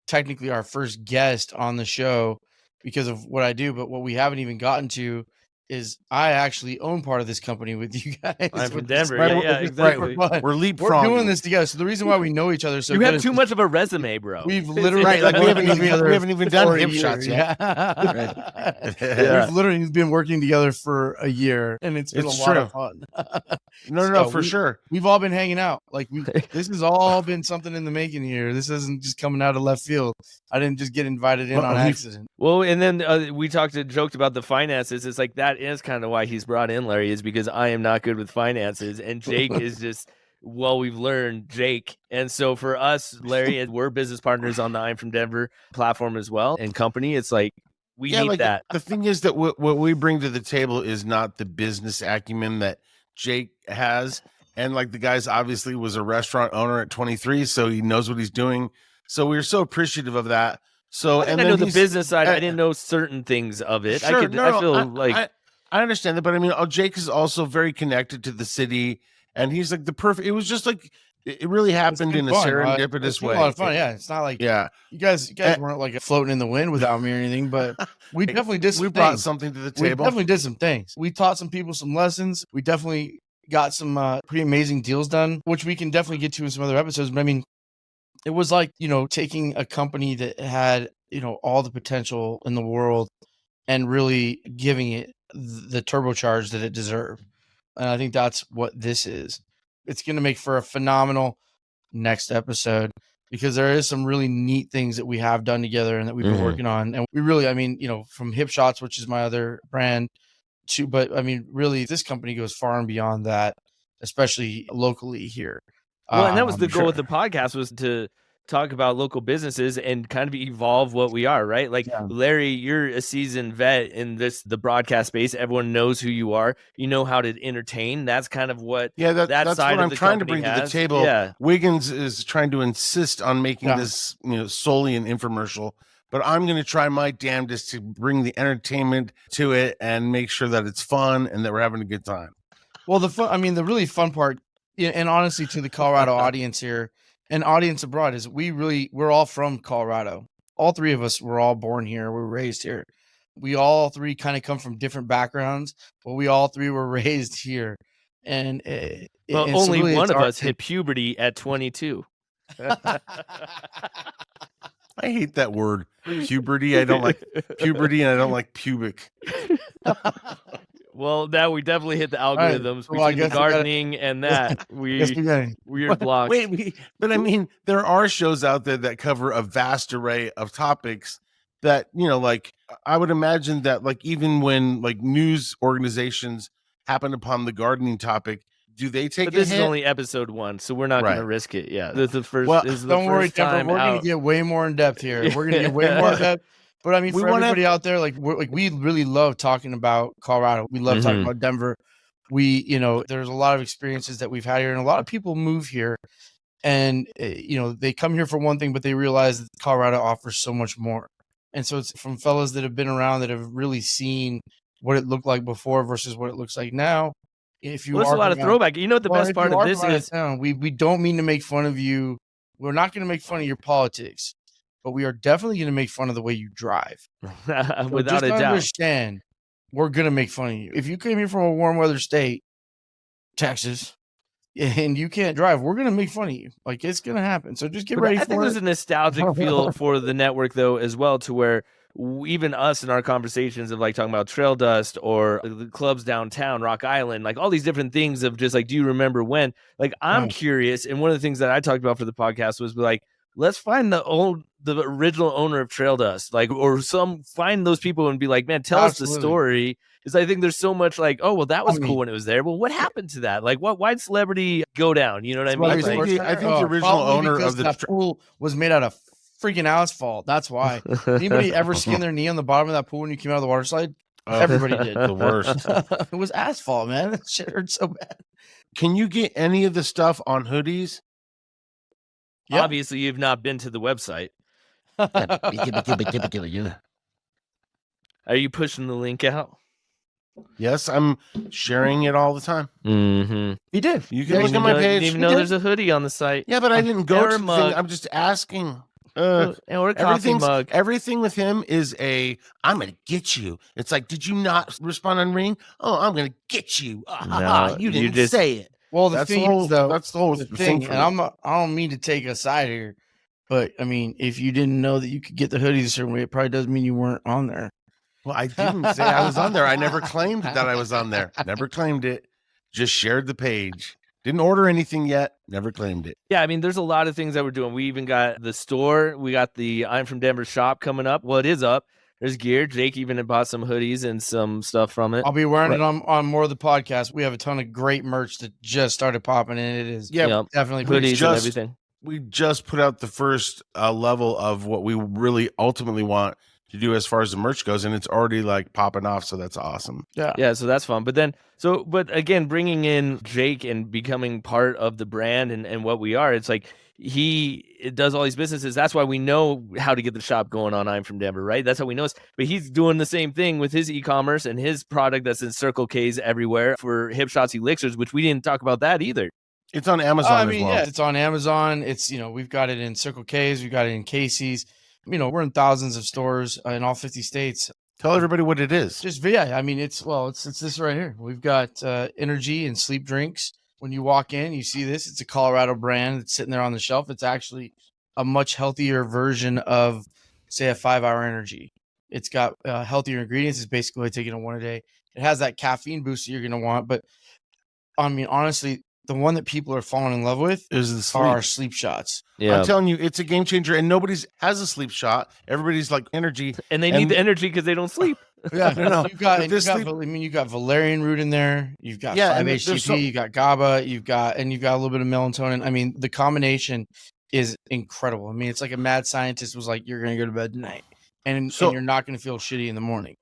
technically our first guest on the show because of what I do, but what we haven't even gotten to is I actually own part of this company with you guys.
I'm from
which is
Denver.
Right,
Yeah, exactly.
fun.
We're
We're
leapfrogging.
doing this together. So the reason why we know each other so
You
good
have
is
too much of a resume, bro.
we've literally
Right, like we haven't
working
even,
together
we haven't even done
for a
hip
year.
shots yet.
Yeah. We've literally been working together for a year, and it's been
It's
a lot of
true.
fun.
No,
So
for sure.
We've all been hanging out. Like this has all been something in the making here. This isn't just coming out of left field. I didn't just get invited in on accident.
Well, and then we joked about the finances. It's like that is kind of why he's brought in Larry, is because I am not good with finances, and Jake is just, well, we've learned Jake. And so for us, Larry, and we're business partners on the I'm from Denver platform as well and company. It's like we need
like
that.
The thing is that what we bring to the table is not the business acumen that Jake has. And like the guy's obviously was a restaurant owner at 23, so he knows what he's doing. So we're so appreciative of that. So
I know the business side. I didn't know certain things of it.
Sure,
I feel like
I understand that, but I mean, Jake is also very connected to the city, and he's like the perfect. It was just like it really happened in a serendipitous way.
A lot of fun. Yeah, it's not like you guys weren't like floating in the wind without me or anything, but we definitely did.
We brought something to the table.
We definitely did some things. We taught some people some lessons. We definitely got some pretty amazing deals done, which we can definitely get to in some other episodes. But I mean, it was like, taking a company that had, all the potential in the world and really giving it the turbocharge that it deserved. And I think that's what this is. It's going to make for a phenomenal next episode because there is some really neat things that we have done together and that we've been working on. And we really, I mean, from Hip Shots, which is my other brand, but I mean, really, this company goes far and beyond that, especially locally here.
Well, and that was the goal of the podcast, was to talk about local businesses and kind of evolve what we are, right? Like Larry, you're a seasoned vet in the broadcast space. Everyone knows who you are. You know how to entertain. That's kind of what
that's
side
what
of
I'm trying to bring
has.
to the table.
Yeah.
WIGNZ is trying to insist on making this solely an infomercial, but I'm going to try my damnedest to bring the entertainment to it and make sure that it's fun and that we're having a good time.
Well, the really fun part, and honestly, to the Colorado audience here and audience abroad, is we're all from Colorado. All three of us were all born here. We were raised here. We all three kind of come from different backgrounds, but we all three were raised here. And
only really one of us hit puberty at 22.
I hate that word, puberty. I don't like puberty, and I don't like pubic.
Well, now we definitely hit the algorithms between the gardening and that. Weird blocks.
Wait, but I mean, there are shows out there that cover a vast array of topics that, like I would imagine that like even when like news organizations happen upon the gardening topic, do they take
But this is only episode 1, so we're not going to risk it. Yeah, this is the first.
Well,
this is
don't worry,
time
we're going to get way more in depth here. We're going to get way more in depth. But I mean, for everybody out there, we really love talking about Colorado. We love talking about Denver. There's a lot of experiences that we've had here, and a lot of people move here, and they come here for one thing, but they realize that Colorado offers so much more. And so it's from fellas that have been around, that have really seen what it looked like before versus what it looks like now. If you
there's a lot of throwback. You know what the best part of this is?
We don't mean to make fun of you. We're not going to make fun of your politics, but we are definitely going to make fun of the way you drive.
Without a doubt.
Understand, we're going to make fun of you. If you came here from a warm weather state, Texas, and you can't drive, we're going to make fun of you. Like, it's going to happen. So just get ready for it.
I think there's a nostalgic feel for the network, though, as well, to where even us in our conversations of like talking about Trail Dust or the clubs downtown, Rock Island, like all these different things of just like, do you remember when? Like, I'm curious. And one of the things that I talked about for the podcast was like, let's find the original owner of Trail Dust, like, or find those people and be like, man, tell us the story. Because I think there's so much like, oh, well, that was cool when it was there. Well, what happened to that? Like, why'd celebrity go down? You know what I mean?
I think the original owner of the
pool was made out of freaking asphalt. That's why. Anybody ever skinned their knee on the bottom of that pool when you came out of the water slide? Everybody did.
The worst.
It was asphalt, man. That shit hurt so bad.
Can you get any of the stuff on hoodies?
Yeah. Obviously, you've not been to the website. Are you pushing the link out?
Yes, I'm sharing it all the time.
Mm-hmm.
He did.
You can look at my
Didn't
page.
even know there's a hoodie on the site.
Yeah, but I didn't go
Or
to
a
the
mug.
thing. I'm just asking.
Or a coffee mug.
Everything with him is I'm gonna get you. It's like, did you not respond on Ring? Oh, I'm gonna get you.
No,
you
you
didn't
just-
say it.
Well, the
That's
thing
the whole.
is, though,
That's the whole
the
thing.
thing, and I don't mean to take a side here, but I mean, if you didn't know that you could get the hoodies a certain way, it probably doesn't mean you weren't on there.
Well, I didn't say I was on there. I never claimed that I was on there. Never claimed it. Just shared the page. Didn't order anything yet. Never claimed it.
Yeah, I mean, there's a lot of things that we're doing. We even got the store. We got the I'm from Denver shop coming up. Well, it is up. There's gear. Jake even had bought some hoodies and some stuff from it.
I'll be wearing it on more of the podcast. We have a ton of great merch that just started popping in. It is
Yeah,
definitely
hoodies
just-
and everything.
we just put out the first level of what we really ultimately want to do as far as the merch goes, and it's already like popping off. So that's awesome.
Yeah, so that's fun. But again, bringing in Jake and becoming part of the brand and what we are, it's like it does all these businesses. That's why we know how to get the shop going on I'm from Denver, right? That's how we know it. But he's doing the same thing with his e-commerce and his product that's in Circle K's everywhere for Hip Shots Elixirs, which we didn't talk about that either.
It's on Amazon
I
as
mean,
well.
yeah, it's on Amazon. It's, we've got it in Circle K's. We've got it in Casey's. We're in thousands of stores in all 50 states.
Tell everybody what it is.
I mean, it's this right here. We've got energy and sleep drinks. When you walk in, you see this. It's a Colorado brand. It's sitting there on the shelf. It's actually a much healthier version of, say, a 5-hour energy. It's got healthier ingredients. It's basically taking a one a day. It has that caffeine boost that you're going to want. But I mean, honestly, the one that people are falling in love with
Is the sleep.
are our sleep shots.
Yeah.
I'm telling you, it's a game changer, and nobody's has a sleep shot. Everybody's like energy.
And they need the energy because they don't sleep.
Yeah,
No,
you've got,
but
and
this
you've got you got valerian root in there. You've got
Yeah, and
5-HTP. You got GABA. You've got a little bit of melatonin. I mean, the combination is incredible. I mean, it's like a mad scientist was like, "You're going to go to bed tonight, and you're not going to feel shitty in the morning."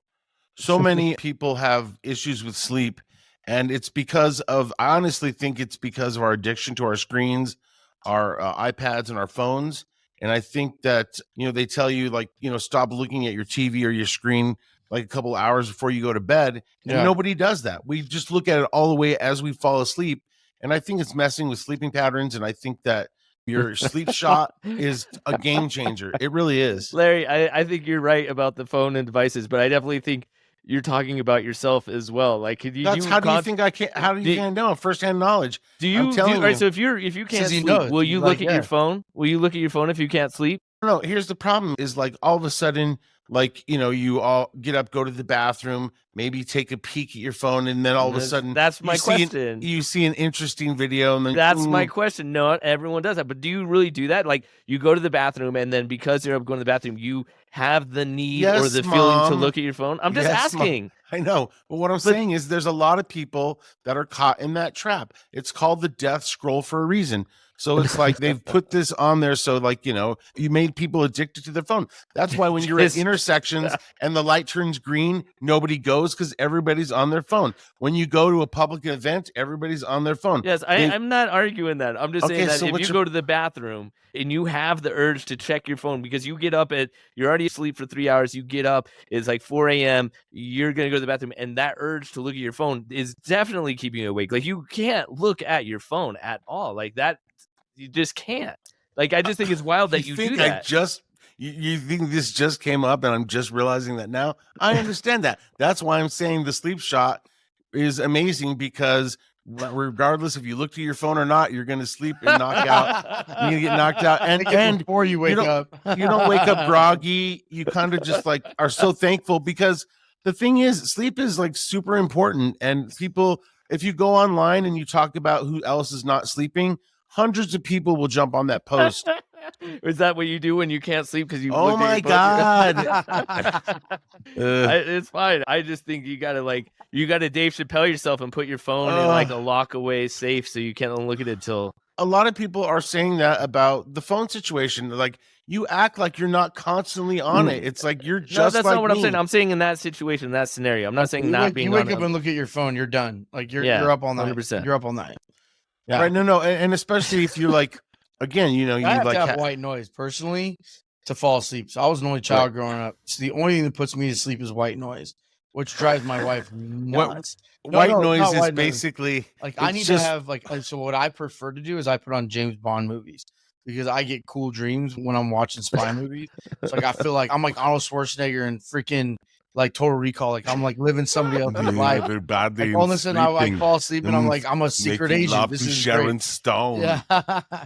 So many people have issues with sleep, and it's because of. I honestly think it's because of our addiction to our screens, our iPads, and our phones. And I think that they tell you stop looking at your TV or your screen like a couple hours before you go to bed. And nobody does that. We just look at it all the way as we fall asleep. And I think it's messing with sleeping patterns. And I think that your sleep shot is a game changer. It really is.
Larry, I think you're right about the phone and devices, but I definitely think you're talking about yourself as well. Like, could you?
That's how do you think I can't? How do you think I know? Firsthand knowledge.
Do you?
I'm telling
all right,
you.
so if you can't
Says he
sleep,
knows.
will you
He's
look
like,
at your phone? Will you look at your phone if you can't sleep?
No, here's the problem is all of a sudden, you all get up, go to the bathroom, maybe take a peek at your phone, and then all of a sudden
that's my
you
question.
You see an interesting video, and then
That's my question. No, everyone does that, but do you really do that? Like, you go to the bathroom, and then because you're up going to the bathroom, you have the need or
Yes,
the feeling to
Mom.
look at your phone? I'm just
Yes, Mom.
asking.
I know, but what I'm saying is there's a lot of people that are caught in that trap. It's called the death scroll for a reason. So it's like they've put this on there so you made people addicted to their phone. That's why when you're at intersections and the light turns green, nobody goes because everybody's on their phone. When you go to a public event, everybody's on their phone.
Yes, I'm not arguing that. I'm just saying that
so
if you go to the bathroom and you have the urge to check your phone because you get up you're already asleep for 3 hours, you get up, it's like 4 a.m., you're going to go to the bathroom, and that urge to look at your phone is definitely keeping you awake. Like, you can't look at your phone at all. Like that, you just can't. Like, I just think it's wild that you do that.
You think this just came up and I'm just realizing that now? I understand that. That's why I'm saying the sleep shot is amazing because regardless if you look to your phone or not, you're going to sleep and knock out. You're going to get knocked out. And
before you wake up,
you don't wake up groggy. You kind of just are so thankful because the thing is, sleep is super important. And people, if you go online and you talk about who else is not sleeping, hundreds of people will jump on that post.
Is that what you do when you can't sleep because you?
Oh my God!
It's fine. I just think you gotta Dave Chappelle yourself and put your phone in a lock away safe so you can't look at it till.
A lot of people are saying that about the phone situation. You act like you're not constantly on it. It's like you're just.
No, that's
like
not what
me.
I'm saying. I'm saying in that situation, in that scenario. I'm not saying being.
You wake up and look at your phone. You're done. You're up all night.
100%.
You're up all night.
Yeah. Right. No. And especially if you're again, you
I have to have white noise personally. to fall asleep. So I was an only child growing up. So the only thing that puts me to sleep is white noise, which drives my wife nuts.
White noise
not
is
white noise.
basically
Like I
it's
need
just-
to have like so what I prefer to do is I put on James Bond movies because I get cool dreams when I'm watching spy movies. So like I feel like I'm like Arnold Schwarzenegger and freaking like Total Recall. Like I'm like living somebody else's life.
everybody
Like all of a sudden I like fall asleep and I'm like I'm a secret agent. This is
Sharon
great.
Stone.
Yeah.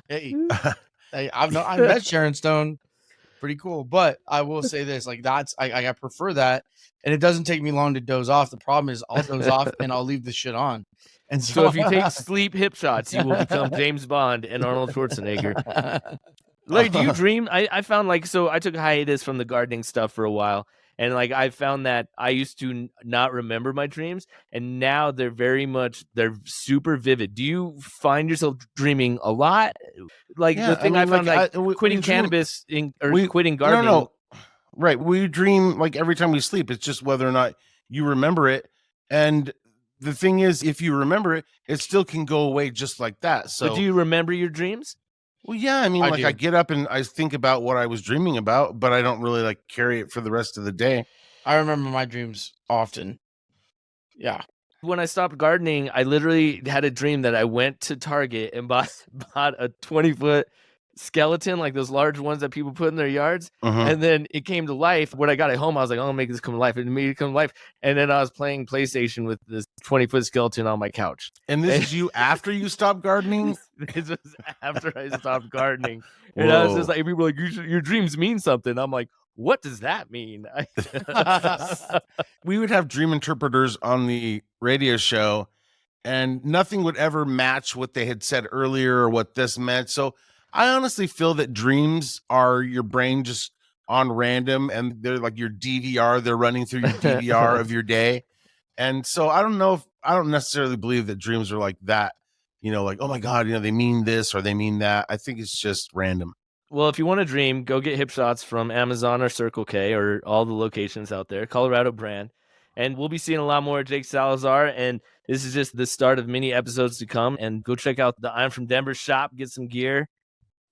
Hey, I met Sharon Stone. Pretty cool. But I will say this, like that's I prefer that. And it doesn't take me long to doze off. The problem is I'll doze off and I'll leave the shit on. And
So if you take sleep hip shots, you will become James Bond and Arnold Schwarzenegger. Larry, do you dream? I found like, so I took a hiatus from the gardening stuff for a while. And like, I found that I used to not remember my dreams. And now they're super vivid. Do you find yourself dreaming a lot? Like the thing I found, quitting cannabis quitting gardening.
No. Right. We dream like every time we sleep. It's just whether or not you remember it. And the thing is, if you remember it, it still can go away just like that. So
But do you remember your dreams?
Well, yeah. I mean,
I
I get up and I think about what I was dreaming about, but I don't really like carry it for the rest of the day.
I remember my dreams often. Yeah.
When I stopped gardening, I literally had a dream that I went to Target and bought a 20-foot skeleton, like those large ones that people put in their yards. And then it came to life. When I got it home, I was like, oh, I'll make this come to life. It made it come to life. And then I was playing PlayStation with this 20-foot skeleton on my couch.
And this is you after you stopped gardening?
This was after I stopped gardening. And I was just like, people were like, your dreams mean something. I'm like, what does that mean?
We would have dream interpreters on the radio show, and nothing would ever match what they had said earlier or what this meant. So I honestly feel that dreams are your brain just on random, and they're like your DVR. They're running through your DVR of your day. And so I don't necessarily believe that dreams are like that, like, oh my God, they mean this or they mean that. I think it's just random.
Well, if you want to dream, go get hip shots from Amazon or Circle K or all the locations out there, Colorado brand. And we'll be seeing a lot more of Jake Salazar. And this is just the start of many episodes to come. And go check out the I'm from Denver shop, get some gear.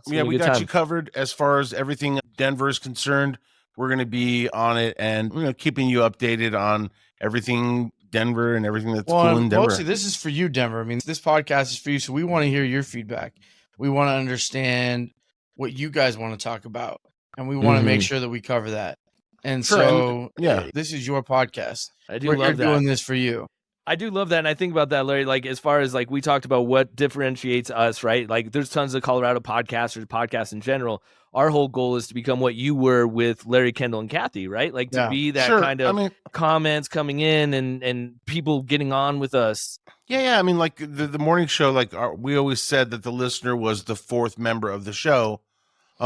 Yeah, we got you covered as far as everything Denver is concerned. We're going to be on it and keeping you updated on everything Denver and everything that's cool in Denver.
Mostly this is for you, Denver. I mean, this podcast is for you. So we want to hear your feedback. We want to understand what you guys want to talk about. And we want to make sure that we cover that. And so, this is your podcast.
I do love that.
We're doing this for you.
I do love that. And I think about that, Larry, like as far as like we talked about what differentiates us, right? Like there's tons of Colorado podcasters, podcasts in general. Our whole goal is to become what you were with Larry, Kendall, and Kathy, right? Like to be that kind of comments coming in and people getting on with us.
Yeah. I mean, like the morning show, like we always said that the listener was the fourth member of the show.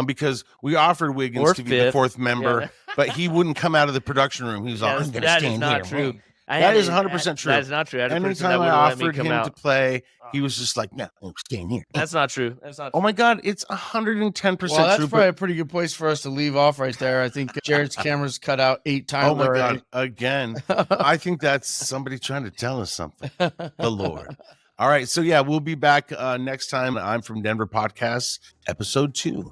Because we offered WIGNZ to be the fourth member, but he wouldn't come out of the production room. He was all, I'm going to stand here.
True.
That is 100% true.
That is not true.
Anytime I offered him to play, he was just like, no, I'm staying here.
That's not true. That's not true.
Oh my God, it's 110% true.
Well, that's probably a pretty good place for us to leave off right there. I think Jared's camera's cut out 8 times.
Oh my
already.
God, again. I think that's somebody trying to tell us something. The Lord. All right, so yeah, we'll be back next time. I'm from Denver Podcasts, episode 2.